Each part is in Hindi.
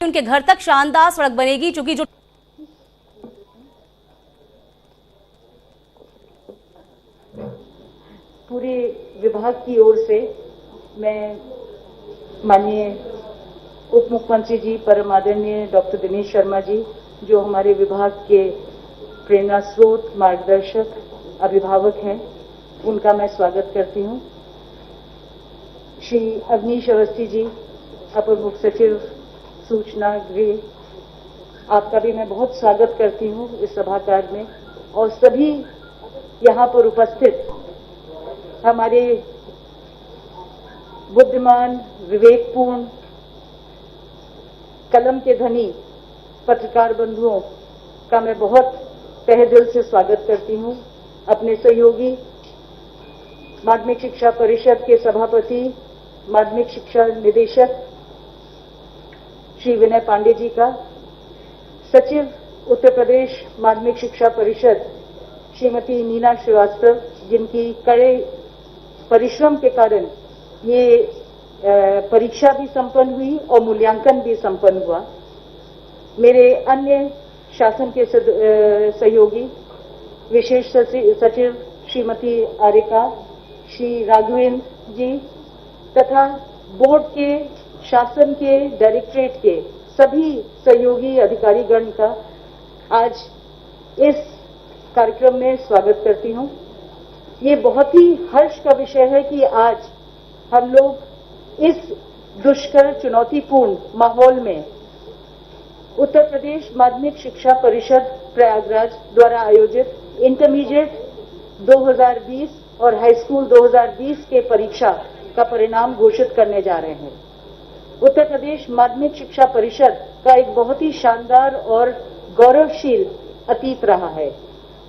उनके घर तक शानदार सड़क बनेगी, चूंकि जो पूरे विभाग की ओर से मैं माननीय उप मुख्यमंत्री जी परम आदरणीय डॉक्टर दिनेश शर्मा जी, जो हमारे विभाग के प्रेरणा स्रोत, मार्गदर्शक, अभिभावक हैं, उनका मैं स्वागत करती हूं। श्री अवनीश अवस्थी जी, अपर मुख्य सचिव सूचना गृह, आपका भी मैं बहुत स्वागत करती हूं इस सभागार में, और सभी यहां पर उपस्थित हमारे बुद्धिमान, विवेकपूर्ण, कलम के धनी पत्रकार बंधुओं का मैं बहुत तहे दिल से स्वागत करती हूं। अपने सहयोगी माध्यमिक शिक्षा परिषद के सभापति, माध्यमिक शिक्षा निदेशक श्री विनय पांडे जी का, सचिव उत्तर प्रदेश माध्यमिक शिक्षा परिषद श्रीमती नीना श्रीवास्तव, जिनकी कड़े परिश्रम के कारण ये परीक्षा भी संपन्न हुई और मूल्यांकन भी संपन्न हुआ। मेरे अन्य शासन के सहयोगी विशेष सचिव श्रीमती आरिका, श्री राघवेंद्र जी तथा बोर्ड के, शासन के, डायरेक्टरेट के सभी सहयोगी अधिकारीगण का आज इस कार्यक्रम में स्वागत करती हूं। ये बहुत ही हर्ष का विषय है कि आज हम लोग इस दुष्कर चुनौतीपूर्ण माहौल में उत्तर प्रदेश माध्यमिक शिक्षा परिषद प्रयागराज द्वारा आयोजित इंटरमीडिएट 2020 और हाई स्कूल 2020 के परीक्षा का परिणाम घोषित करने जा रहे हैं। उत्तर प्रदेश माध्यमिक शिक्षा परिषद का एक बहुत ही शानदार और गौरवशील अतीत रहा है।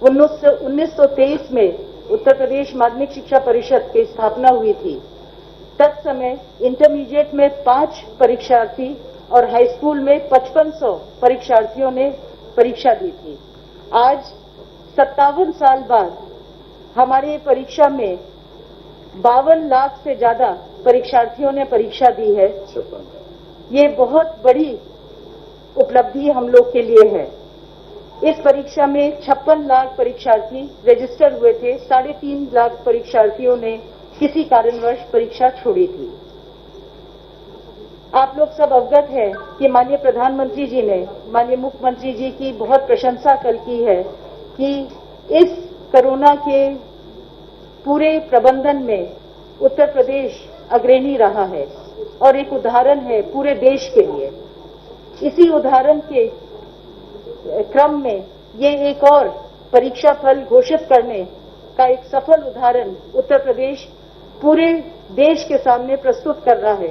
1923 में उत्तर प्रदेश माध्यमिक शिक्षा परिषद की स्थापना हुई थी। तत्समय इंटरमीडिएट में 5 परीक्षार्थी और हाई स्कूल में 5500 परीक्षार्थियों ने परीक्षा दी थी। आज 57 साल बाद हमारे परीक्षा में 52 लाख से ज्यादा परीक्षार्थियों ने परीक्षा दी है। ये बहुत बड़ी उपलब्धि हम लोग के लिए है। इस परीक्षा में 56 लाख परीक्षार्थी रजिस्टर हुए थे। 3.5 लाख परीक्षार्थियों ने किसी कारणवश परीक्षा छोड़ी थी। आप लोग सब अवगत हैं कि माननीय प्रधानमंत्री जी ने माननीय मुख्यमंत्री जी की बहुत प्रशंसा कल की है कि इस कोरोना के पूरे प्रबंधन में उत्तर प्रदेश अग्रणी रहा है और एक उदाहरण है पूरे देश के लिए। इसी उदाहरण के क्रम में ये एक और परीक्षा फल घोषित करने का एक सफल उदाहरण उत्तर प्रदेश पूरे देश के सामने प्रस्तुत कर रहा है,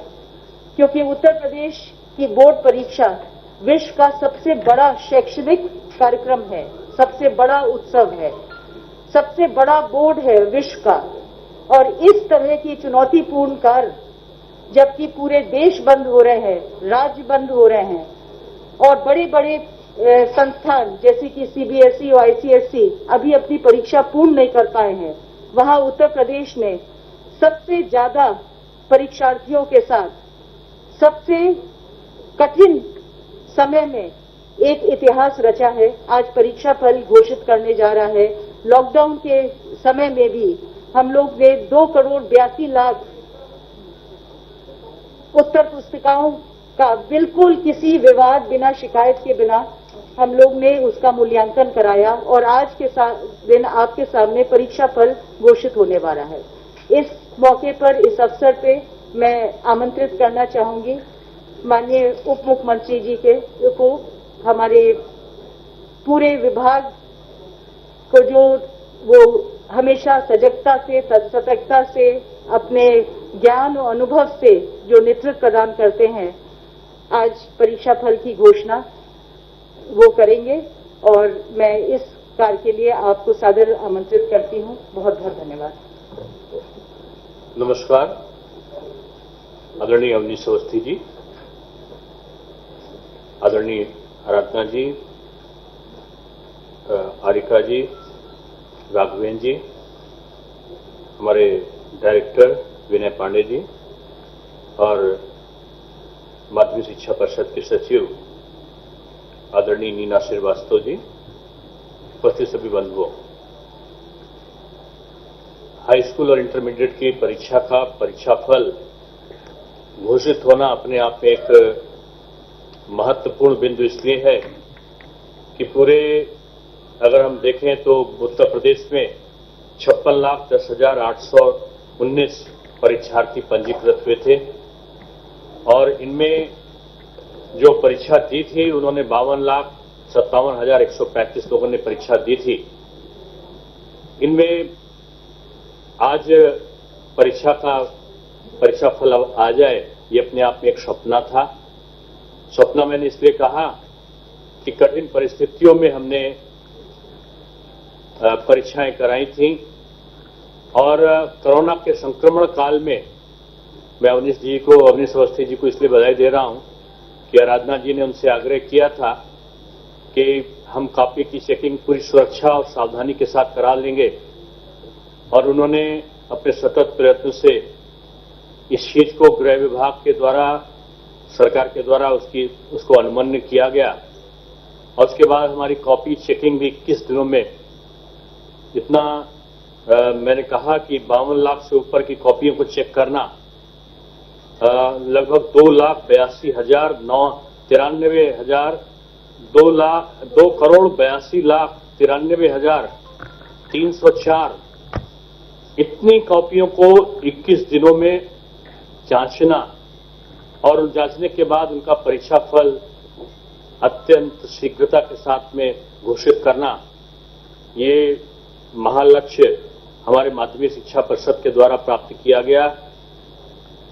क्योंकि उत्तर प्रदेश की बोर्ड परीक्षा विश्व का सबसे बड़ा शैक्षणिक कार्यक्रम है, सबसे बड़ा उत्सव है, सबसे बड़ा बोर्ड है विश्व का। और इस तरह की चुनौतीपूर्ण कार्य, जबकि पूरे देश बंद हो रहे हैं, राज्य बंद हो रहे हैं और बड़े बड़े संस्थान जैसे कि सीबीएसई और आईसीएसई अभी अपनी परीक्षा पूर्ण नहीं कर पाए हैं, वहां उत्तर प्रदेश ने सबसे ज्यादा परीक्षार्थियों के साथ सबसे कठिन समय में एक इतिहास रचा है। आज परीक्षा फल घोषित करने जा रहा है। लॉकडाउन के समय में भी हम लोग ने 2,82,00,000 उत्तर पुस्तिकाओं का बिल्कुल किसी विवाद बिना, शिकायत के बिना हम लोग ने उसका मूल्यांकन कराया और आज के दिन आपके सामने परीक्षा फल घोषित होने वाला है। इस मौके पर, इस अवसर पे मैं आमंत्रित करना चाहूंगी माननीय उप मुख्यमंत्री जी को, हमारे पूरे विभाग को, जो वो हमेशा सजगता से, सतर्कता से, अपने ज्ञान और अनुभव से जो नेतृत्व प्रदान करते हैं, आज परीक्षा फल की घोषणा वो करेंगे और मैं इस कार्य के लिए आपको सादर आमंत्रित करती हूं। बहुत बहुत धन्यवाद। नमस्कार। आदरणीय अवनीश अवस्थी जी, आदरणीय आराधना जी, आरिका जी, राघवेंद्र जी, हमारे डायरेक्टर विनय पांडे जी और माध्यमिक शिक्षा परिषद के सचिव आदरणीय नीना श्रीवास्तव जी, उपस्थित सभी बंधुओं, हाई स्कूल और इंटरमीडिएट की परीक्षा का परीक्षाफल घोषित होना अपने आप में एक महत्वपूर्ण बिंदु इसलिए है कि पूरे अगर हम देखें तो उत्तर प्रदेश में 56,10,819 परीक्षार्थी पंजीकृत हुए थे और इनमें जो परीक्षा दी थी उन्होंने 52,57,135 लोगों ने परीक्षा दी थी। इनमें आज परीक्षाफल आ जाए ये अपने आप में एक सपना था। सपना मैंने इसलिए कहा कि कठिन परिस्थितियों में हमने परीक्षाएं कराई थी और कोरोना के संक्रमण काल में मैं अवनीश अवस्थी जी को इसलिए बधाई दे रहा हूं कि आराधना जी ने उनसे आग्रह किया था कि हम कॉपी की चेकिंग पूरी सुरक्षा और सावधानी के साथ करा लेंगे और उन्होंने अपने सतत प्रयत्न से इस चीज को गृह विभाग के द्वारा, सरकार के द्वारा उसको अनुमन्य किया गया और उसके बाद हमारी कॉपी चेकिंग भी 21 दिनों में इतना मैंने कहा कि 52 लाख से ऊपर की कॉपियों को चेक करना लगभग 2,82,304 इतनी कॉपियों को 21 दिनों में जांचना और जांचने के बाद उनका परीक्षाफल अत्यंत शीघ्रता के साथ में घोषित करना, ये महालक्ष्य हमारे माध्यमिक शिक्षा परिषद के द्वारा प्राप्त किया गया।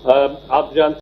आप जानते